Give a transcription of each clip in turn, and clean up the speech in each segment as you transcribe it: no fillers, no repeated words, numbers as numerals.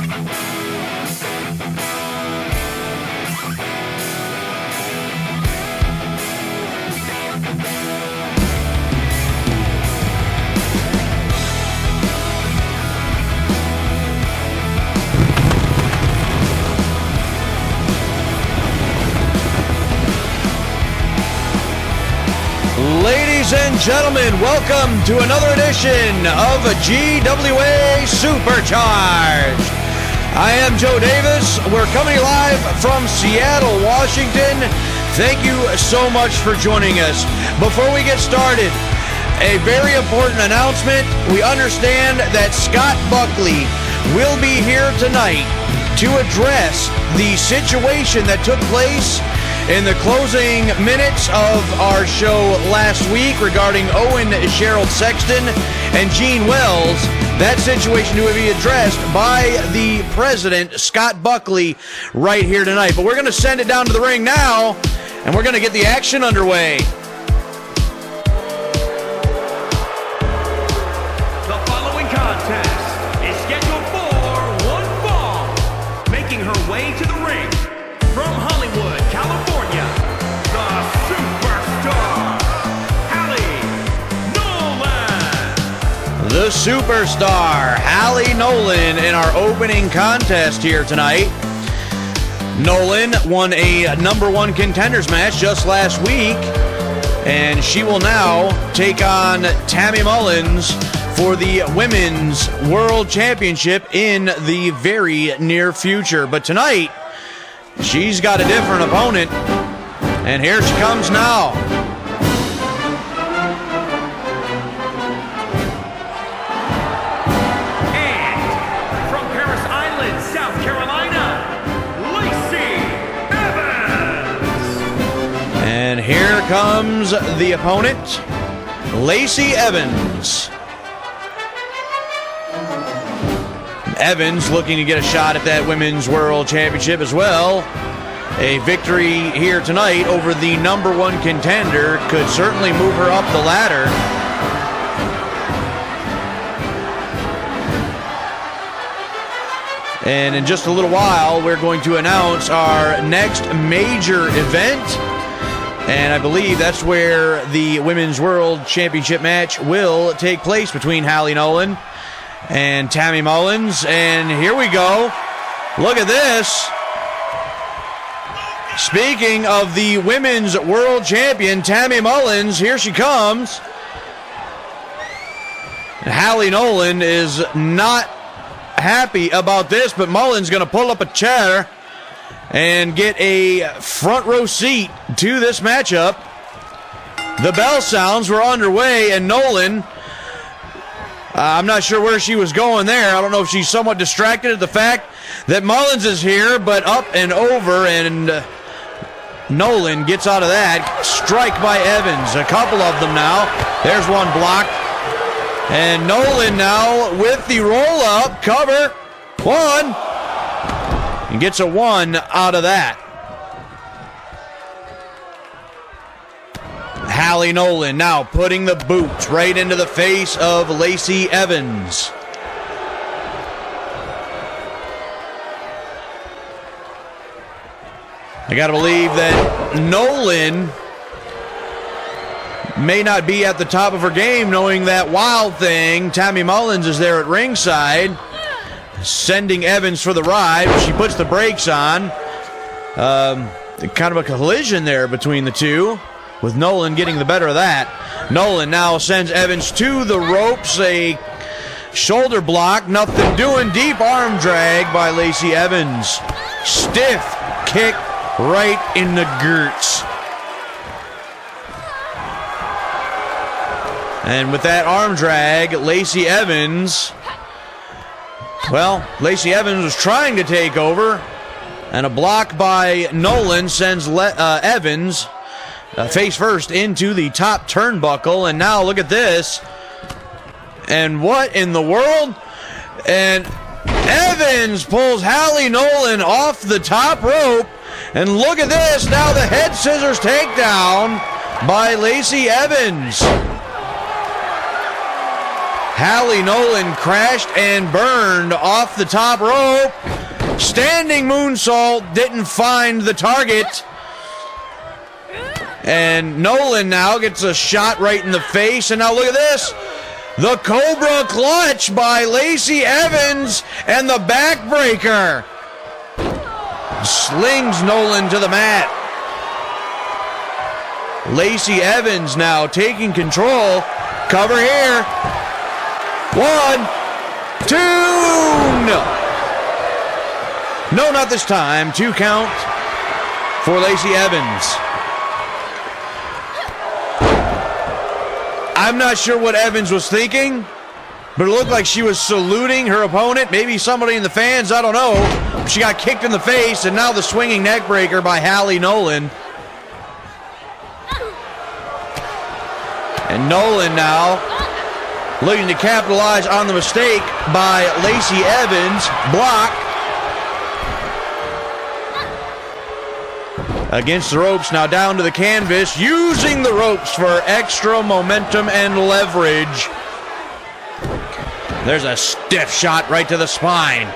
Ladies and gentlemen, welcome to another edition of GWA Supercharged. I am Joe Davis. We're coming live from Seattle, Washington. Thank you so much for joining us. Before we get started, a very important announcement. We understand that Scott Buckley will be here tonight to address the situation that took place in the closing minutes of our show last week regarding Owen Gerald Sexton and Gene Wells. That situation will be addressed by the president, Scott Buckley, right here tonight. But we're going to send it down to the ring now, and we're going to get the action underway. The following contest is scheduled for one fall. Making her way to the ring from Hollywood, California, the superstar, Halie Nolan. The superstar, Halie Nolan, in our opening contest here tonight. Nolan won a number one contenders match just last week, and she will now take on Tammy Mullins for the Women's World Championship in the very near future. But tonight, she's got a different opponent, and here she comes now. And from Paris Island, South Carolina, Lacey Evans. And here comes the opponent, Lacey Evans. Evans looking to get a shot at that Women's World Championship as well. A victory here tonight over the number one contender could certainly move her up the ladder. And in just a little while, we're going to announce our next major event. And I believe that's where the Women's World Championship match will take place between Halie Nolan and Tammy Mullins. And here we go. Look at this. Speaking of the Women's World Champion, Tammy Mullins, here she comes. Halie Nolan is not happy about this, but Mullins going to pull up a chair and get a front row seat to this matchup. The bell sounds, we're underway, and Nolan, I'm not sure where she was going there. I don't know if she's somewhat distracted at the fact that Mullins is here, but up and over, and Nolan gets out of that. Strike by Evans. A couple of them now. There's one blocked. And Nolan now with the roll-up cover. One. And gets a one out of that. Halie Nolan now putting the boot right into the face of Lacey Evans. I got to believe that Nolan may not be at the top of her game, knowing that Wild Thing, Tammy Mullins, is there at ringside, sending Evans for the ride. She puts the brakes on. Kind of a collision there between the two, with Nolan getting the better of that. Nolan now sends Evans to the ropes. A shoulder block, nothing doing. Deep arm drag by Lacey Evans. Stiff kick right in the girts. And with that arm drag, Lacey Evans, Lacey Evans was trying to take over, and a block by Nolan sends Evans face first into the top turnbuckle. And now look at this. And what in the world? And Evans pulls Halie Nolan off the top rope. And look at this. Now the head scissors takedown by Lacey Evans. Halie Nolan crashed and burned off the top rope. Standing moonsault, didn't find the target. And Nolan now gets a shot right in the face. And now look at this. The Cobra Clutch by Lacey Evans and the backbreaker. Slings Nolan to the mat. Lacey Evans now taking control. Cover here. 1, 2, no. No, not this time. 2 count for Lacey Evans. I'm not sure what Evans was thinking, but it looked like she was saluting her opponent. Maybe somebody in the fans, I don't know. She got kicked in the face, and now the swinging neck breaker by Halie Nolan. And Nolan now looking to capitalize on the mistake by Lacey Evans. Block. Against the ropes, now down to the canvas, using the ropes for extra momentum and leverage. There's a stiff shot right to the spine.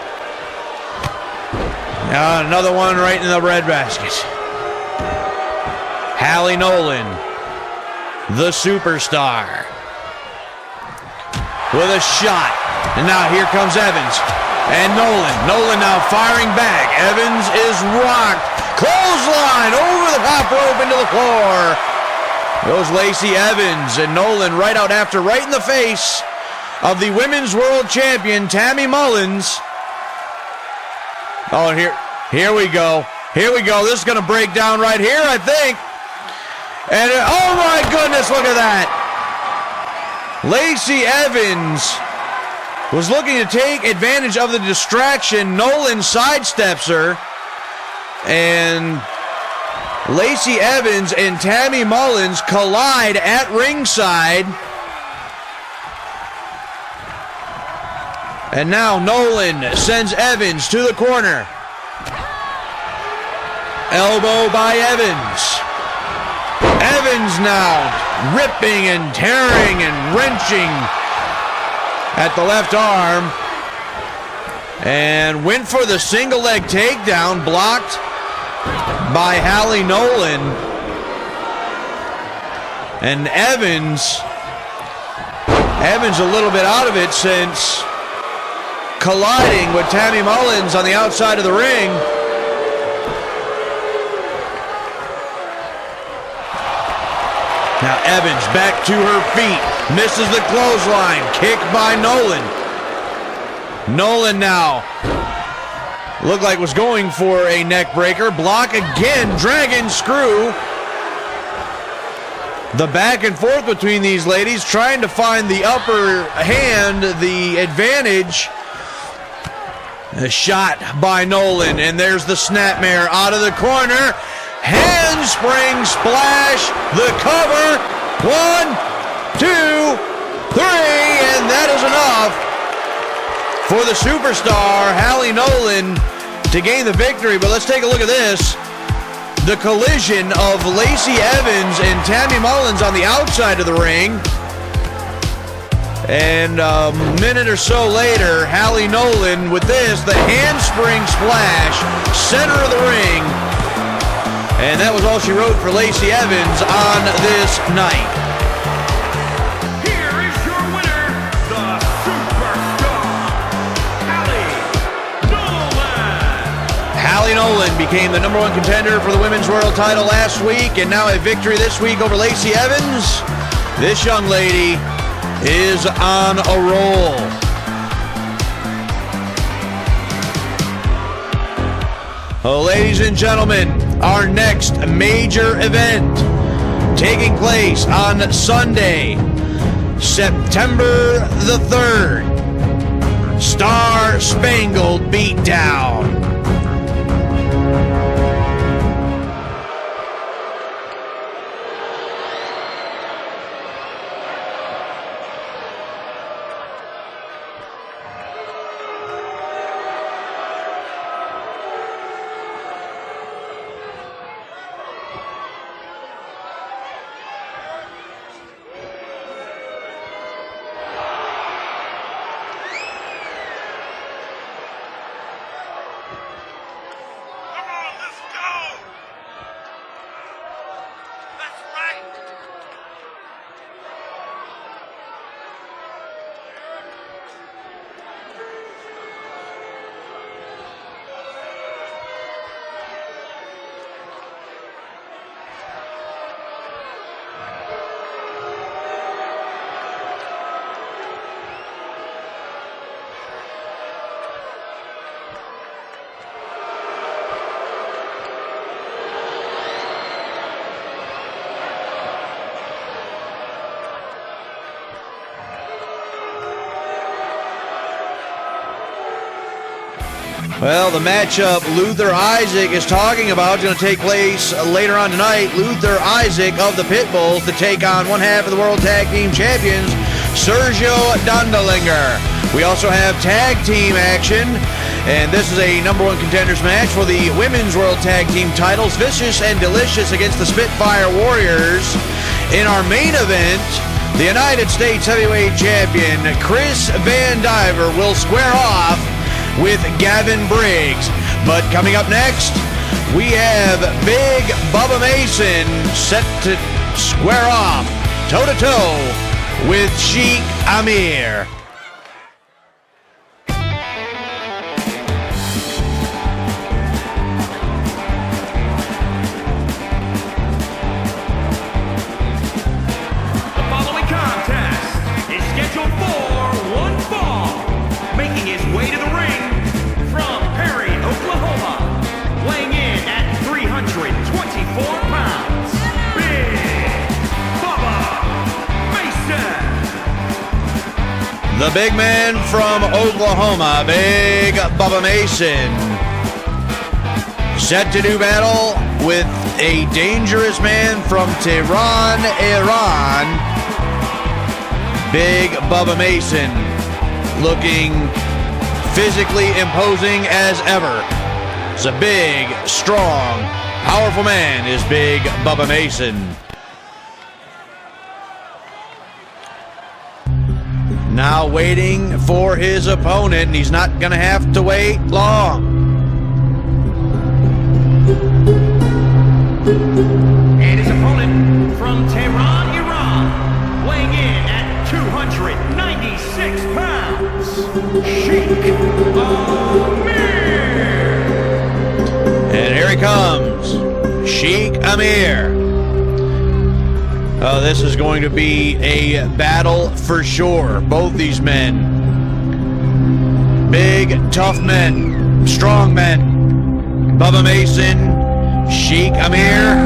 Now another one right in the breadbasket. Halie Nolan, the superstar, with a shot. And now here comes Evans. And Nolan now firing back. Evans is rocked. Clothesline over the top rope into the floor. Goes Lacey Evans, and Nolan right out after, right in the face of the Women's World Champion, Tammy Mullins. Oh, here we go. Here we go. This is going to break down right here, I think. And oh my goodness, look at that. Lacey Evans was looking to take advantage of the distraction. Nolan sidesteps her. And Lacey Evans and Tammy Mullins collide at ringside. And now Nolan sends Evans to the corner. Elbow by Evans. Evans now ripping and tearing and wrenching at the left arm. And went for the single leg takedown, blocked by Halie Nolan. And Evans a little bit out of it since colliding with Tammy Mullins on the outside of the ring. Now Evans back to her feet, misses the clothesline, kick by Nolan. Nolan now looked like was going for a neck breaker. Block again, dragon screw. The back and forth between these ladies, trying to find the upper hand, the advantage. A shot by Nolan, and there's the snapmare out of the corner. Handspring splash, the cover. 1, 2, 3, and that is enough for the superstar, Halie Nolan, to gain the victory. But let's take a look at this. The collision of Lacey Evans and Tammy Mullins on the outside of the ring. And a minute or so later, Halie Nolan with this, the handspring splash, center of the ring. And that was all she wrote for Lacey Evans on this night. Here is your winner, the superstar, Halie Nolan. Halie Nolan became the #1 contender for the Women's World title last week, and now a victory this week over Lacey Evans. This young lady is on a roll. Well, ladies and gentlemen, our next major event taking place on Sunday, September the 3rd. Star Spangled Beatdown. Well, the matchup Luther Isaac is talking about is going to take place later on tonight. Luther Isaac of the Pitbulls to take on one half of the World Tag Team Champions, Sergio Dondelinger. We also have tag team action, and this is a number one contenders match for the Women's World Tag Team titles, Vicious and Delicious against the Spitfire Warriors. In our main event, the United States Heavyweight Champion Chris Van Diver will square off with Gavin Briggs. But coming up next, we have Big Bubba Mason set to square off toe-to-toe with Sheik Amir. The following contest is scheduled for one fall, making his way to the ring from Perry, Oklahoma, weighing in at 324 pounds, Big Bubba Mason. The big man from Oklahoma, Big Bubba Mason, set to do battle with a dangerous man from Tehran, Iran, Big Bubba Mason, looking physically imposing as ever. It's a big, strong, powerful man is Big Bubba Mason. Now waiting for his opponent, and he's not going to have to wait long. And his opponent from Tehran, Iran, weighing in at 296 pounds, Sheik Amir. And here he comes, Sheik Amir. This is going to be a battle for sure. Both these men, big, tough men, strong men. Bubba Mason, Sheik Amir.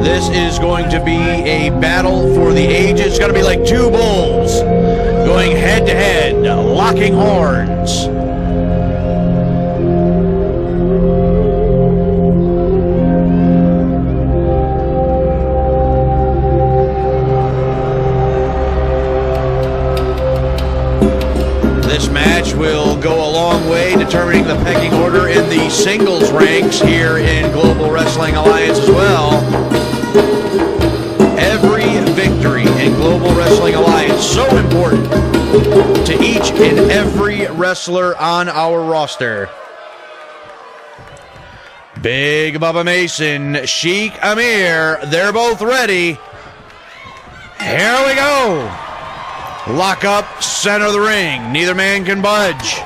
This is going to be a battle for the ages. It's going to be like two bulls going head to head, locking horns. This match will go a long way determining the pecking order in the singles ranks here in Global Wrestling Alliance as well. Every victory in Global Wrestling Alliance so important to each and every wrestler on our roster. Big Bubba Mason, Sheik Amir, they're both ready. Here we go. Lock up, center of the ring. Neither man can budge.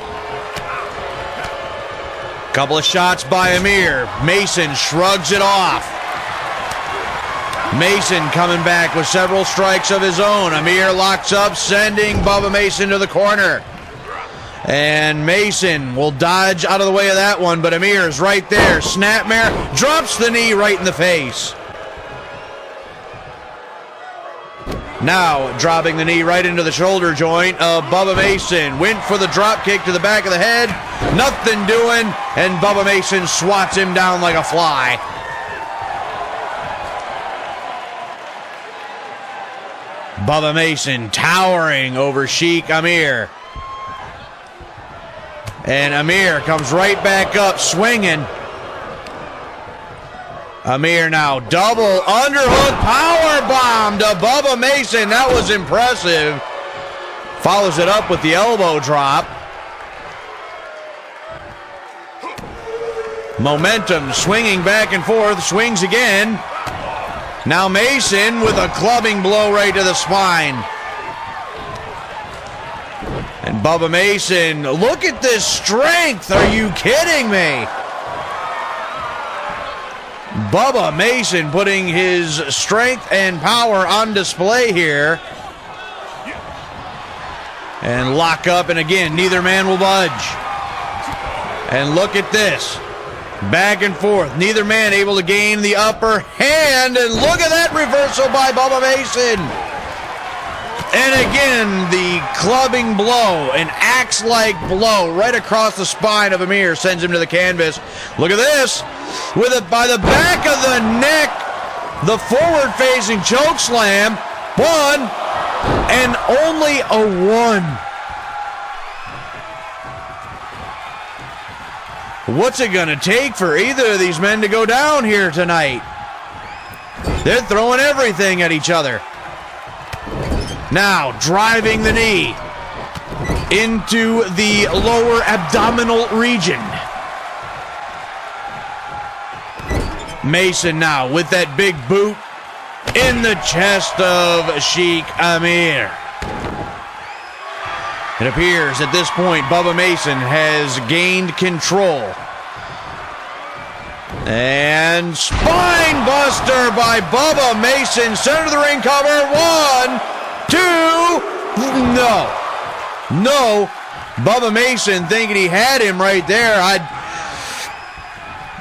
Couple of shots by Amir. Mason shrugs it off. Mason coming back with several strikes of his own. Amir locks up, sending Bubba Mason to the corner. And Mason will dodge out of the way of that one, but Amir is right there. Snapmare, drops the knee right in the face. Now dropping the knee right into the shoulder joint of Bubba Mason. Went for the drop kick to the back of the head. Nothing doing, and Bubba Mason swats him down like a fly. Bubba Mason towering over Sheik Amir. And Amir comes right back up swinging. Amir now double underhook power bomb to Bubba Mason. That was impressive. Follows it up with the elbow drop. Momentum swinging back and forth. Swings again. Now Mason with a clubbing blow right to the spine. And Bubba Mason, look at this strength. Are you kidding me? Bubba Mason putting his strength and power on display here. And lock up, and again, neither man will budge. And look at this. Back and forth. Neither man able to gain the upper hand. And look at that reversal by Bubba Mason. And again, the clubbing blow, an axe-like blow right across the spine of Amir sends him to the canvas. Look at this. With it by the back of the neck, the forward-facing choke slam. 1 and only a 1. What's it going to take for either of these men to go down here tonight? They're throwing everything at each other. Now, driving the knee into the lower abdominal region. Mason now with that big boot in the chest of Sheik Amir. It appears at this point Bubba Mason has gained control. And spine buster by Bubba Mason. Center of the ring cover. 1, 2. No. Bubba Mason thinking he had him right there.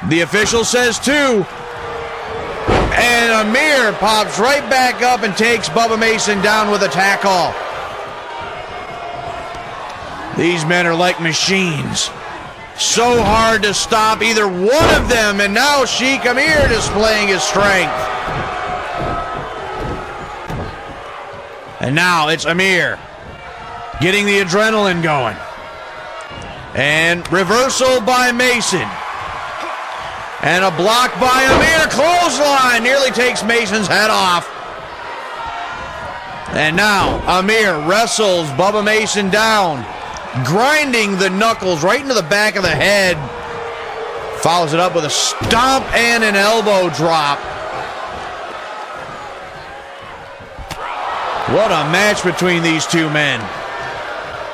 The official says 2. And Amir pops right back up and takes Bubba Mason down with a tackle. These men are like machines. So hard to stop either one of them. And now Sheik Amir displaying his strength. And now it's Amir getting the adrenaline going. And reversal by Mason. And a block by Amir. Clothesline nearly takes Mason's head off. And now Amir wrestles Bubba Mason down, grinding the knuckles right into the back of the head. Follows it up with a stomp and an elbow drop. What a match between these two men.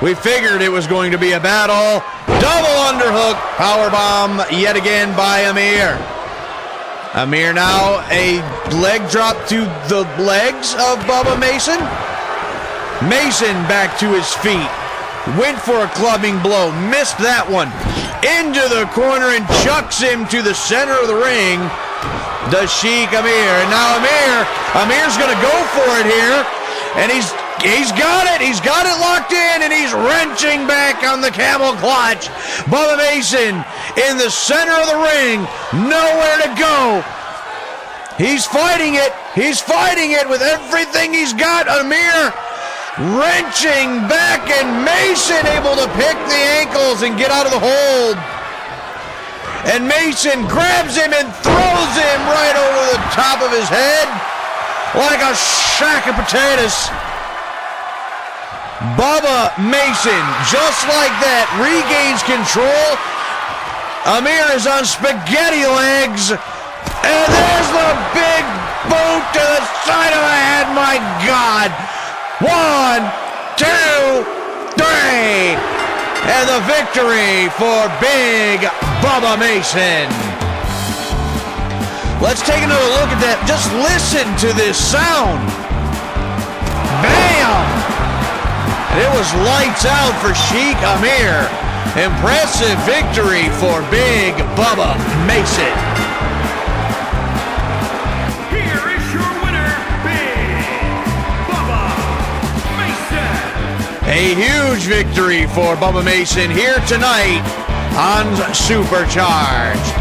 We figured it was going to be a battle. Double underhook powerbomb yet again by Amir. Amir now a leg drop to the legs of Bubba Mason. Mason back to his feet. Went for a clubbing blow. Missed that one. Into the corner and chucks him to the center of the ring. Does Sheik Amir. And now Amir's going to go for it here. And he's got it. He's got it locked in, and he's wrenching back on the camel clutch. Bubba Mason in the center of the ring. Nowhere to go. He's fighting it. He's fighting it with everything he's got. Amir wrenching back, and Mason able to pick the ankles and get out of the hold. And Mason grabs him and throws him right over the top of his head like a sack of potatoes. Bubba Mason, just like that, regains control. Amir is on spaghetti legs. And there's the big boot to the side of the head. My God. 1, 2, 3. And the victory for Big Bubba Mason. Let's take another look at that. Just listen to this sound. Bam! And it was lights out for Sheik Amir. Impressive victory for Big Bubba Mason. Here is your winner, Big Bubba Mason. A huge victory for Bubba Mason here tonight on Supercharged.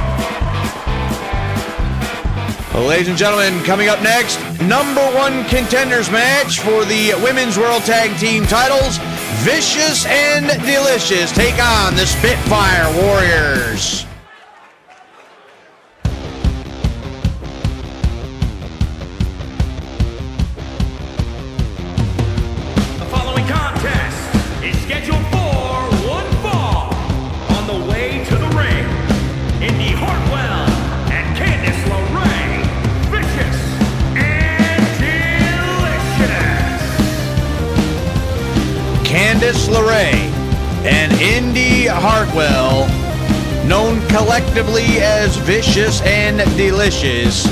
Well, ladies and gentlemen, coming up next, #1 contenders match for the Women's World Tag Team titles. Vicious and Delicious take on the Spitfire Warriors. The following contest is scheduled for one fall. On the way to the ring, Indy Hartwell and Candice LeRae, Vicious and Delicious. Candice LeRae and Indy Hartwell, known collectively as Vicious and Delicious,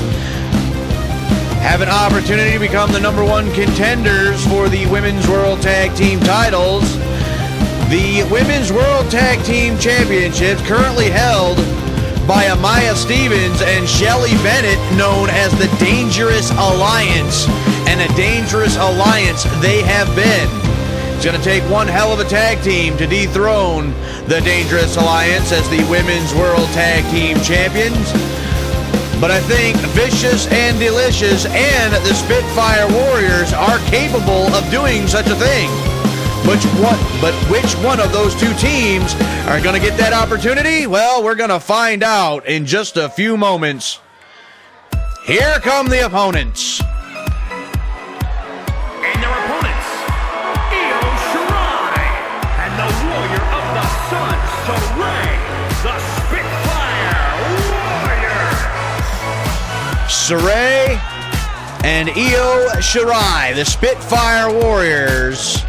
have an opportunity to become the #1 contenders for the Women's World Tag Team titles. The Women's World Tag Team Championships currently held by Amaya Stevens and Shelly Bennett, known as the Dangerous Alliance. and a dangerous alliance they have been. It's going to take one hell of a tag team to dethrone the Dangerous Alliance as the Women's World Tag Team Champions. But I think Vicious and Delicious and the Spitfire Warriors are capable of doing such a thing. But which one of those two teams are going to get that opportunity? Well, we're going to find out in just a few moments. Here come the opponents. And their opponents, Io Shirai, and the Warrior of the Sun, Saray, the Spitfire Warriors. Saray and Io Shirai, the Spitfire Warriors.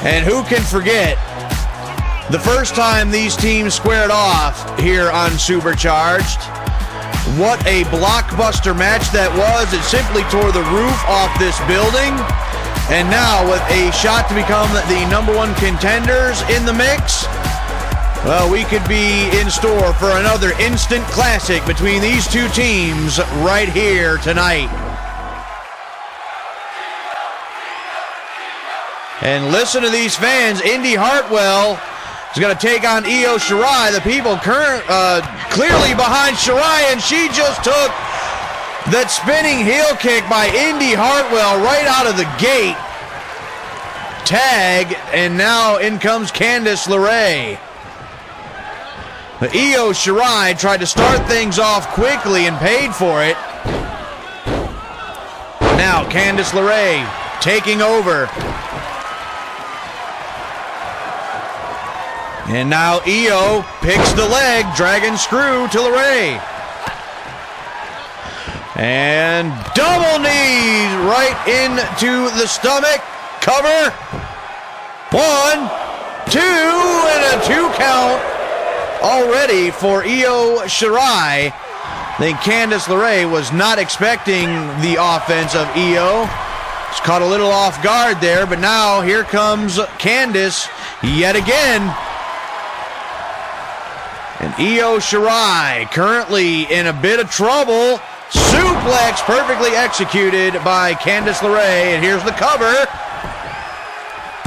And who can forget the first time these teams squared off here on Supercharged? What a blockbuster match that was. It simply tore the roof off this building. And now with a shot to become the #1 contenders in the mix, well, we could be in store for another instant classic between these two teams right here tonight. And listen to these fans. Indy Hartwell is going to take on Io Shirai. The people clearly behind Shirai, and she just took that spinning heel kick by Indy Hartwell right out of the gate. Tag, and now in comes Candice LeRae. But Io Shirai tried to start things off quickly and paid for it. Now Candice LeRae taking over. And now Io picks the leg, dragon screw to LeRae. And double knees right into the stomach. Cover. 1, 2, and a 2 count already for Io Shirai. I think Candice LeRae was not expecting the offense of Io. She's caught a little off guard there, but now here comes Candice yet again. And Io Shirai currently in a bit of trouble. Suplex perfectly executed by Candice LeRae. And here's the cover.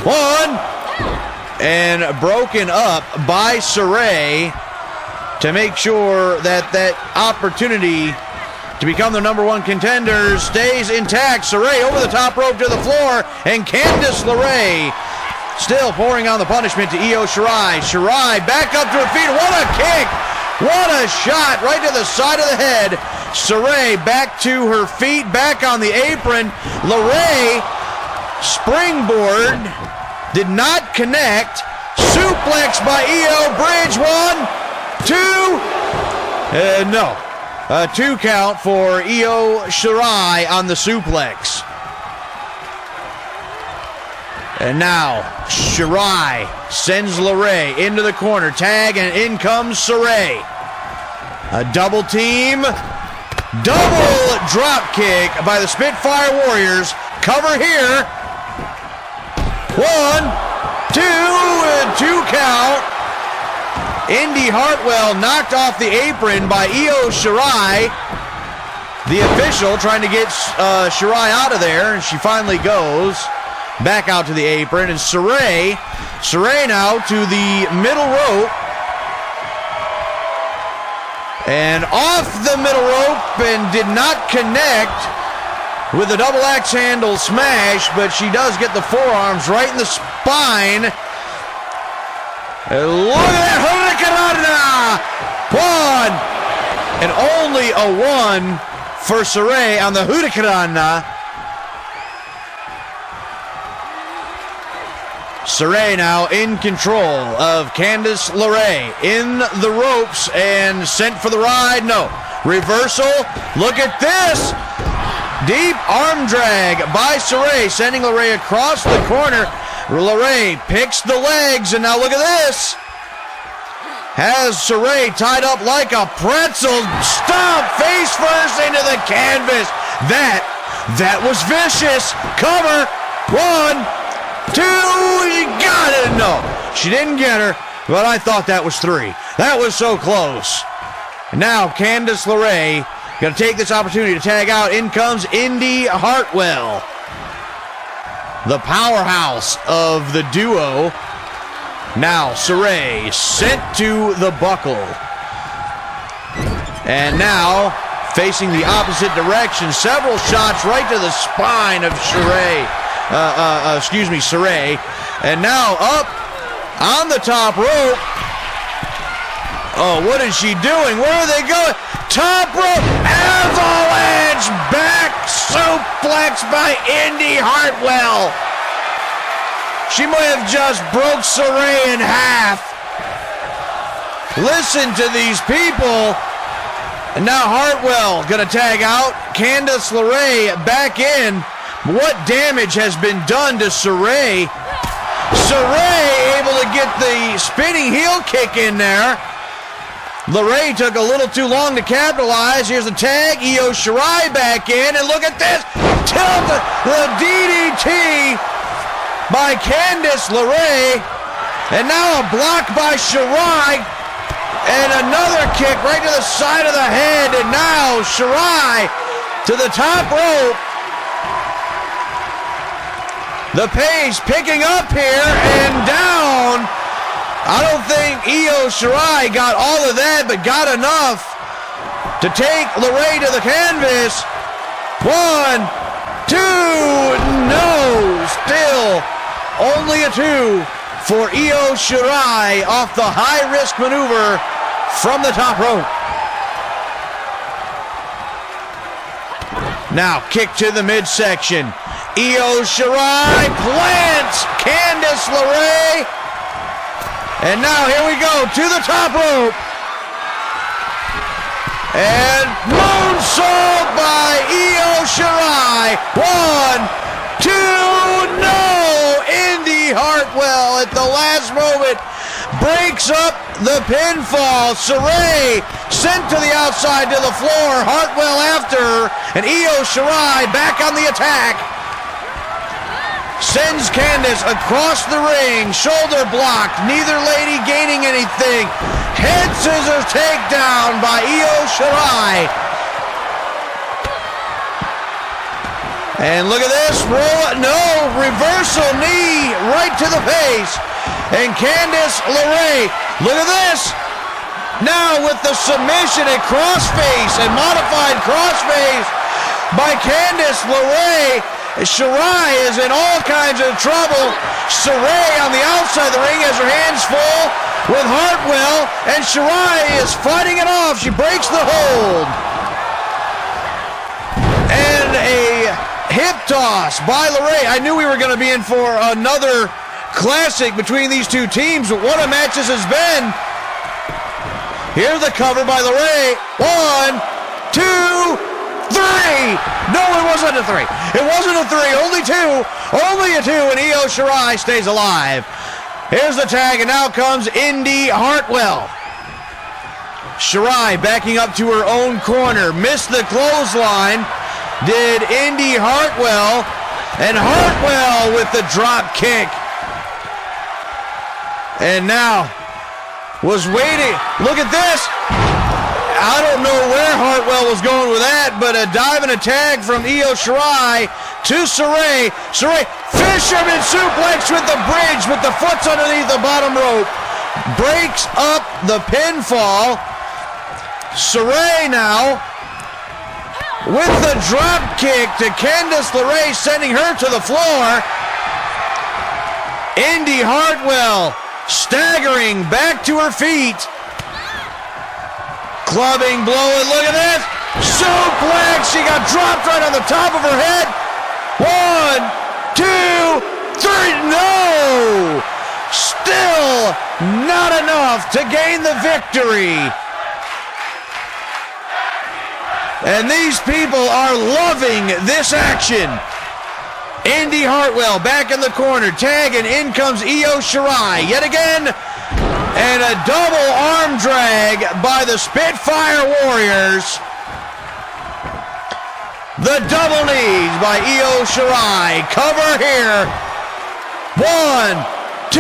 1. And broken up by Saray to make sure that that opportunity to become the #1 contender stays intact. Saray over the top rope to the floor. And Candice LeRae still pouring on the punishment to Io Shirai. Shirai back up to her feet. What a kick! What a shot right to the side of the head. Saray back to her feet, back on the apron. LeRae springboard did not connect. Suplex by Io. Bridge 1, 2. No. A 2 count for Io Shirai on the suplex. And now, Shirai sends LeRae into the corner. Tag, and in comes Saray. A double team. Double drop kick by the Spitfire Warriors. Cover here. 1, 2, and 2 count. Indy Hartwell knocked off the apron by Io Shirai. The official trying to get Shirai out of there, and she finally goes back out to the apron. And Saray now to the middle rope. And off the middle rope, and did not connect with a double axe handle smash, but she does get the forearms right in the spine. And look at that Hurricanrana! 1, and only a 1 for Saray on the Hurricanrana. Saray now in control of Candice LeRae. In the ropes and sent for the ride. No. Reversal. Look at this. Deep arm drag by Saray, sending LeRae across the corner. LeRae picks the legs, and now look at this. Has Saray tied up like a pretzel. Stomp face first into the canvas. That was vicious. Cover. 1, 2, you got it. No, she didn't get her, but I thought that was 3. That was so close. Now Candice LeRae Going to take this opportunity to tag out. In comes Indy Hartwell, the powerhouse of the duo. Now Saray sent to the buckle. And now facing the opposite direction. Several shots right to the spine of Saray. And now up on the top rope. Oh, what is she doing? Where are they going? Top rope avalanche back suplex by Indy Hartwell. She might have just broke Saray in half. Listen to these people. And now Hartwell gonna tag out. Candice LeRae back in. What damage has been done to Saray? Saray able to get the spinning heel kick in there. LeRae took a little too long to capitalize. Here's the tag. Io Shirai back in. And look at this. Tilt the DDT by Candice LeRae. And now a block by Shirai. And another kick right to the side of the head. And now Shirai to the top rope. The pace picking up here and down. I don't think Io Shirai got all of that, but got enough to take LeRae to the canvas. 1, 2, no. Still only a 2 for Io Shirai off the high-risk maneuver from the top rope. Now kick to the midsection. Io Shirai plants Candice LeRae. And now here we go to the top rope. And moonsault by Io Shirai. 1, 2, no! Indy Hartwell at the last moment breaks up the pinfall. Saray sent to the outside to the floor. Hartwell after, and Io Shirai back on the attack. Sends Candice across the ring, shoulder blocked, neither lady gaining anything. Head scissors takedown by Io Shirai. And look at this, reversal knee right to the face. And Candice LeRae, look at this. Now with the submission and crossface and modified crossface by Candice LeRae. Shirai is in all kinds of trouble. Saray on the outside of the ring has her hands full with Hartwell, and Shirai is fighting it off. She breaks the hold. And a hip toss by LeRae. I knew we were going to be in for another classic between these two teams, but what a match this has been. Here's the cover by LeRae. 1, 2, 3! No, it wasn't a 3. It wasn't a 3. Only 2. Only a 2, and Io Shirai stays alive. Here's the tag, and now comes Indy Hartwell. Shirai backing up to her own corner. Missed the clothesline. Did Indy Hartwell. And Hartwell with the drop kick. And now was waiting. Look at this. I don't know where Hartwell was going with that, but a dive and a tag from Io Shirai to Saray. Saray, fisherman suplex with the bridge, with the foot's underneath the bottom rope. Breaks up the pinfall. Saray now with the drop kick to Candice LeRae, sending her to the floor. Indy Hartwell staggering back to her feet. Clubbing blow, and look at this. Suplex. She got dropped right on the top of her head. 1, 2, 3. No. Still not enough to gain the victory. And these people are loving this action. Indy Hartwell back in the corner. Tag, and in comes Io Shirai yet again. And a double arm drag by the Spitfire Warriors. The double knees by Io Shirai. Cover here. 1, 2,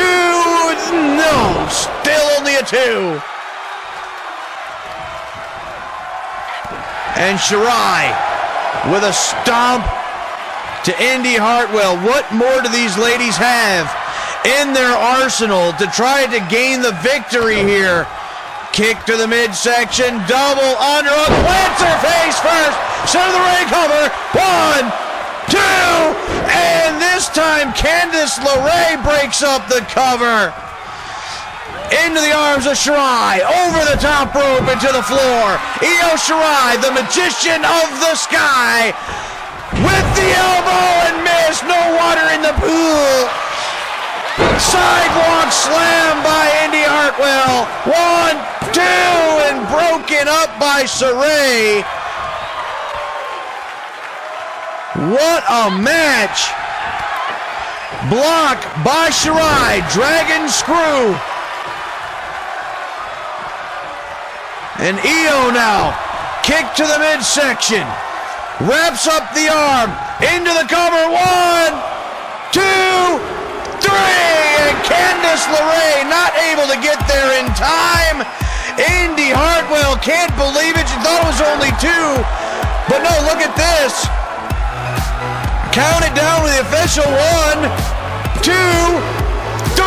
no. Still only a 2. And Shirai with a stomp to Indy Hartwell. What more do these ladies have in their arsenal to try to gain the victory here? Kick to the midsection, double underhook, plants her face first, center of the ring cover, 1, 2, and this time Candice LeRae breaks up the cover. Into the arms of Shirai, over the top rope into the floor. Io Shirai, the magician of the sky, with the elbow and miss, no water in the pool. Sidewalk slam by Indy Hartwell. 1, 2, and broken up by Saray. What a match. Block by Shirai, dragon screw. And Io now, kick to the midsection. Wraps up the arm, into the cover, 1, 2, 3, and Candice LeRae not able to get there in time. Indy Hartwell can't believe it. She thought it was only 2, but no, look at this. Count it down with the official, 1, 2, 3.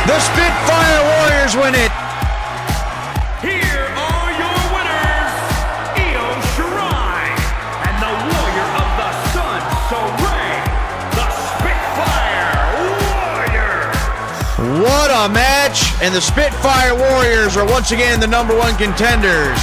The Spitfire Warriors win it. Here are your winners, Io Shirai, and the Warrior of the Sun, Saray, the Spitfire Warriors. What a match, and the Spitfire Warriors are once again the #1 contenders.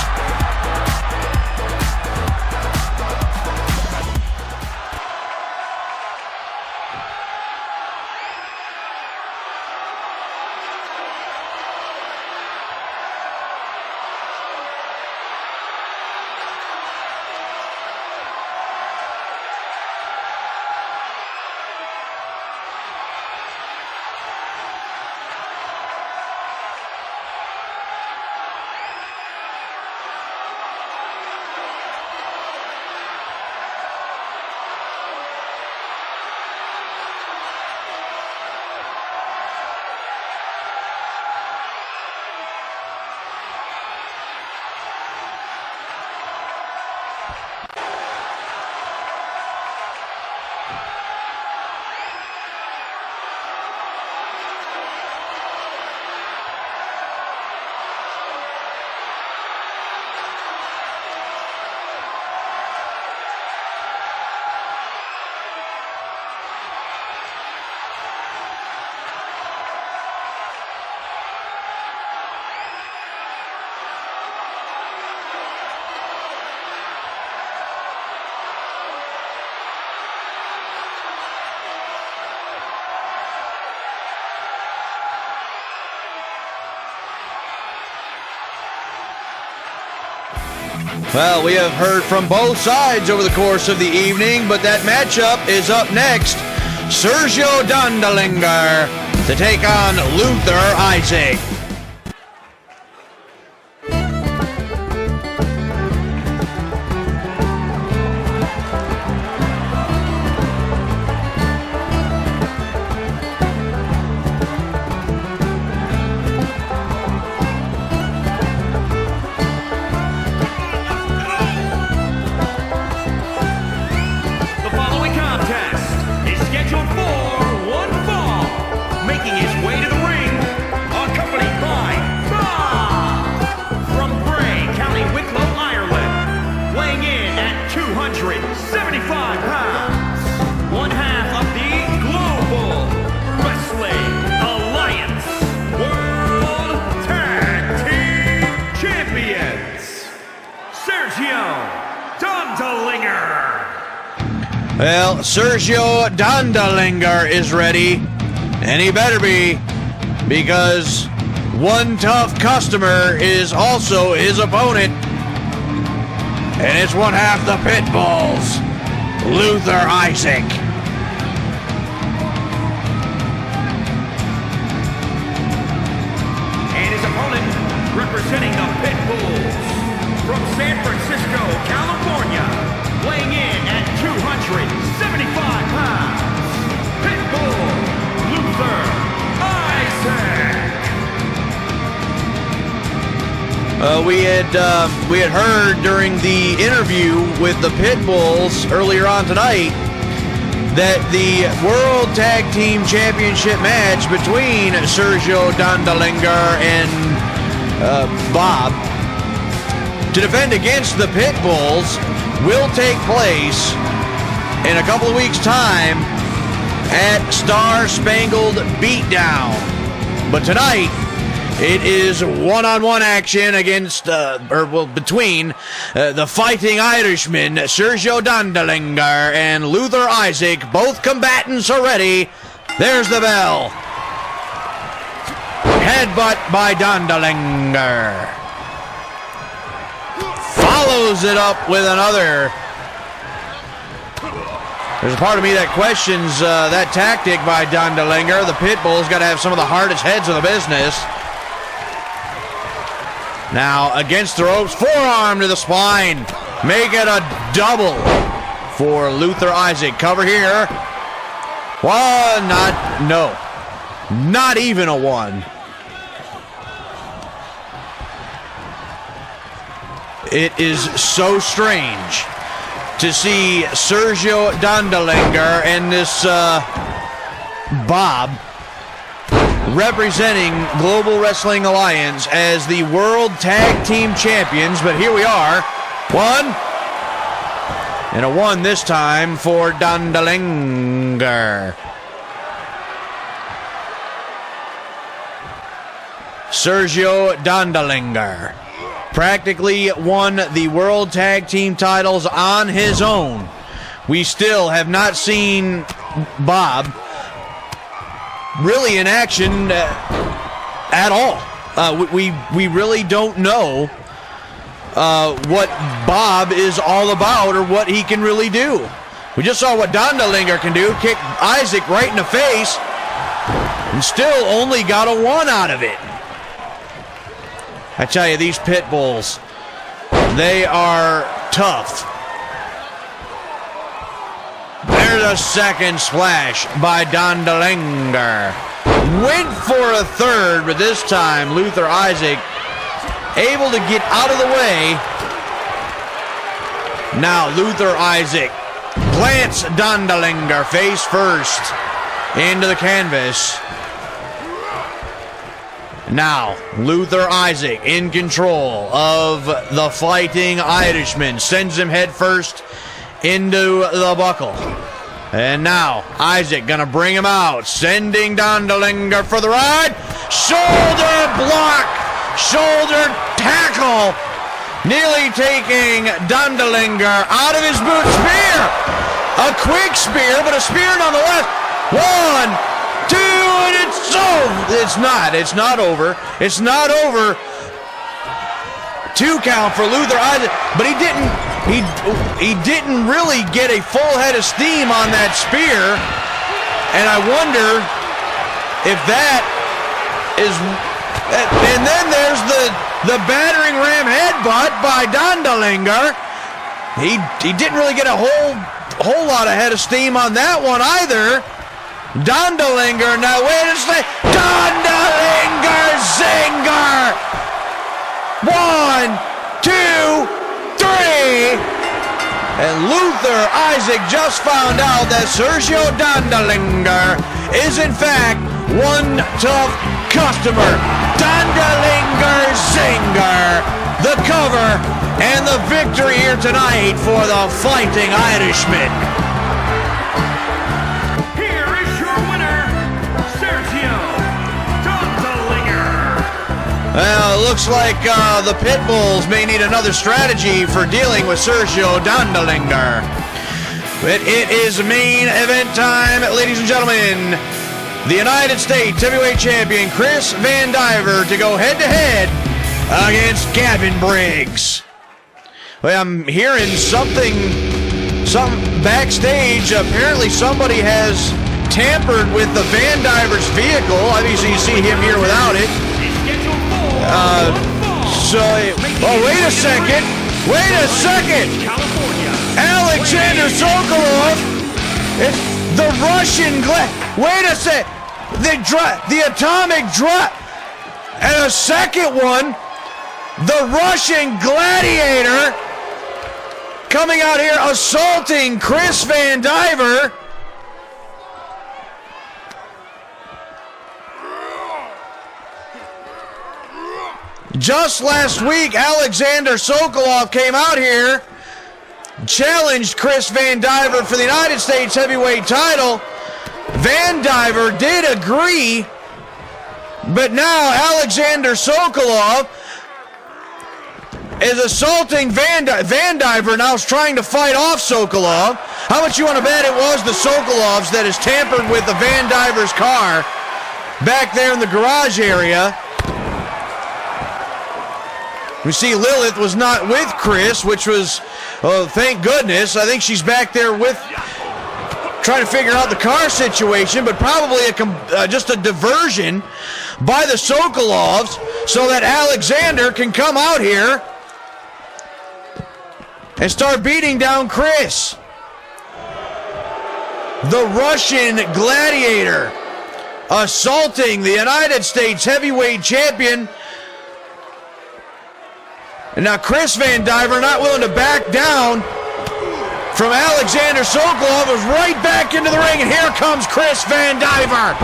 Well, we have heard from both sides over the course of the evening, but that matchup is up next. Sergio Dondelinger to take on Luther Isaac. Well, Sergio Dondelinger is ready, and he better be, because one tough customer is also his opponent, and it's one half the Pitbulls, Luther Isaac. And his opponent, representing the Pitbulls, from San Francisco, California, weighing in at 275 pounds, Pitbull, Luther Isaac. We had heard during the interview with the Pitbulls earlier on tonight that the World Tag Team Championship match between Sergio Dondelinger and Bob to defend against the Pitbulls will take place in a couple of weeks' time at Star Spangled Beatdown. But tonight, it is one-on-one action against, between the Fighting Irishmen, Sergio Dondelinger and Luther Isaac. Both combatants are ready. There's the bell. Headbutt by Dondelinger. Follows it up with another. There's a part of me that questions that tactic by Dondelinger. The Pitbull's got to have some of the hardest heads in the business. Now, against the ropes, forearm to the spine. Make it a double for Luther Isaac. Cover here. One, not even a one. It is so strange to see Sergio Dondelinger and this Bob representing Global Wrestling Alliance as the World Tag Team Champions, but here we are. One, and a one this time for Dondelinger. Sergio Dondelinger practically won the World Tag Team titles on his own. We still have not seen Bob really in action at all. We really don't know what Bob is all about or what he can really do. We just saw what Dondelinger can do, kick Isaac right in the face, and still only got a one out of it. I tell you, these Pitbulls, they are tough. There's a second splash by Dondelinger. Went for a third, but this time Luther Isaac able to get out of the way. Now Luther Isaac plants Dondelinger face first into the canvas. Now Luther Isaac in control of the Fighting Irishman. Sends him head first into the buckle. And now Isaac gonna bring him out, sending Dondelinger for the ride. Shoulder block, shoulder tackle, nearly taking Dondelinger out of his boot. Spear, a quick spear, but a spear nonetheless. One, two, and it's over. It's not over. It's not over. 2 count for Luther Isaac, but he didn't really get a full head of steam on that spear, and I wonder if that is. And then there's the battering ram headbutt by Dondelinger. He didn't really get a whole lot of head of steam on that one either. Dondelinger, now wait a second. Dondelinger zinger. 1, 2, 3. And Luther Isaac just found out that Sergio Dondelinger is in fact one tough customer. Dondelinger zinger. The cover and the victory here tonight for the Fighting Irishman. Here is your winner, Sergio Dondelinger. Well, it looks like the Pitbulls may need another strategy for dealing with Sergio Dondelinger. But it is main event time, ladies and gentlemen. The United States Heavyweight Champion Chris Van Diver to go head-to-head against Gavin Briggs. Well, I'm hearing something backstage. Apparently somebody has tampered with the Van Diver's vehicle. Obviously you see him here without it. Wait a second. Alexander Sokolov. It's the Russian wait a sec. The atomic drop. And a second one. The Russian Gladiator coming out here assaulting Chris Van Diver. Just last week, Alexander Sokolov came out here, challenged Chris Van Diver for the United States heavyweight title. Van Diver did agree, but now Alexander Sokolov is assaulting Van Diver. Now is trying to fight off Sokolov. How much you want to bet it was the Sokolovs that has tampered with the Van Diver's car back there in the garage area? We see Lilith was not with Chris, which was, oh, thank goodness. I think she's back there with, trying to figure out the car situation, but probably just a diversion by the Sokolovs so that Alexander can come out here and start beating down Chris. The Russian Gladiator assaulting the United States heavyweight champion. And now Chris Van Diver, not willing to back down from Alexander Sokolov, is right back into the ring, and here comes Chris Van Diver.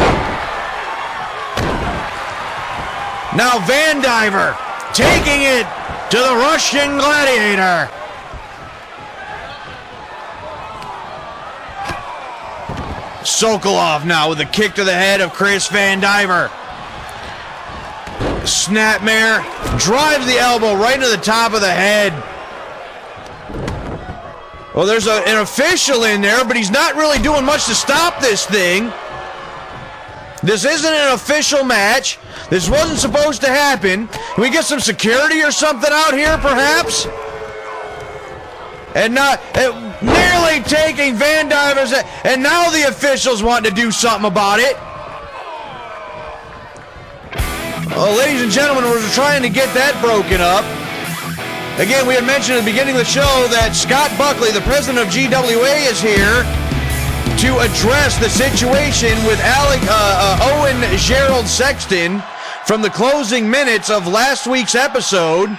Now Van Diver taking it to the Russian Gladiator. Sokolov now with a kick to the head of Chris Van Diver. Snapmare drives the elbow right into the top of the head. Well, there's an official in there, but he's not really doing much to stop this thing. This isn't an official match. This wasn't supposed to happen. Can we get some security or something out here, perhaps? And not nearly taking Van Diver's, and now the officials want to do something about it. Well, ladies and gentlemen, we're trying to get that broken up. Again, we had mentioned at the beginning of the show that Scott Buckley, the president of GWA, is here to address the situation with Owen Gerald Sexton from the closing minutes of last week's episode.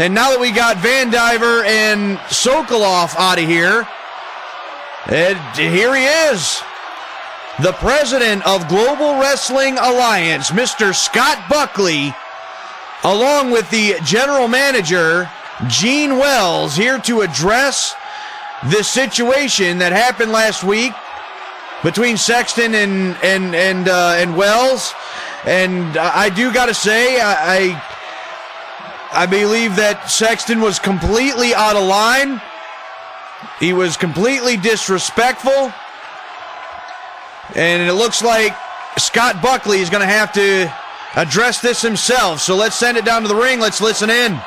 And now that we got Van Diver and Sokolov out of here, and here he is. The president of Global Wrestling Alliance, Mr. Scott Buckley, along with the general manager, Gene Wells, here to address this situation that happened last week between Sexton and Wells. And I do got to say, I believe that Sexton was completely out of line. He was completely disrespectful. And it looks like Scott Buckley is going to have to address this himself. So let's send it down to the ring. Let's listen in.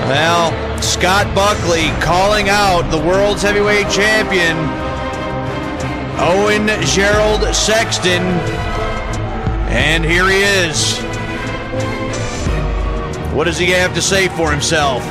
Well, Scott Buckley calling out the world's heavyweight champion, Owen Gerald Sexton. And here he is. What does he have to say for himself?